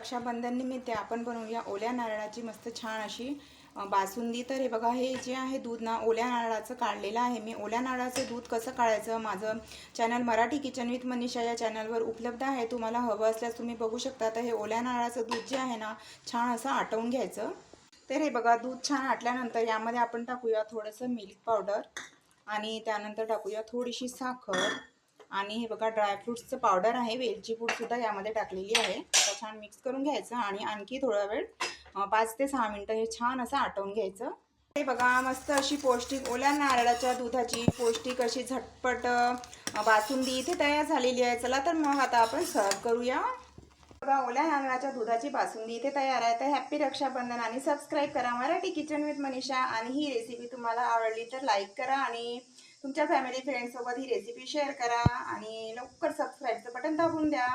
रक्षाबंधन निमित्त आपण बनवूया ओल्या नारळाची मस्त छान अशी बासुंदी। तर हे बघा, हे जे आहे दूध ना ओल्या नारळाचं काढलेलं आहे मी। ओल्या नारळाचं दूध कसं काढायचं माझं channel Marathi kitchen with Manisha या चॅनलवर उपलब्ध आहे, तुम्हाला हवं असल्यास तुम्ही बघू शकता। तर हे ओल्या नारळाचं दूध जे आहे ना छान असं आटवून घ्यायचं। तर हे बघा, दूध छान आटल्यानंतर यामध्ये आपण टाकूया थोडंसं मिल्क पावडर आणि त्यानंतर टाकूया थोडीशी साखर आणि हे बघा ड्रायफ्रूट्सचं पावडर आहे, वेलची पूड सुद्धा यामध्ये टाकलेली आहे। आता छान मिक्स करून घ्यायचं आणि आणखी थोडा वेळ 5 ते 6 मिनिटं हे छान असं आटवून घ्यायचं। हे बघा, मस्त अशी पौष्टिक ओल्या नारळाच्या दुधाची पौष्टिक अशी झटपट बासुंदी इथे तयार झालेली आहे। चला तर मग आता आपण सर्व करूया। बघा, ओल्या नारळाच्या दुधाची बासुंदी इथे तयार आहे। तर हॅपी रक्षाबंधन आणि सबस्क्राईब करा मराठी किचन विथ मनीषा। आणि ही रेसिपी तुम्हाला आवडली तर लाईक करा आणि तुमच्या फॅमिली फ्रेंड्स सोबत ही रेसिपी शेअर करा आणि लवकर सबस्क्राईबचं बटन दाबून द्या।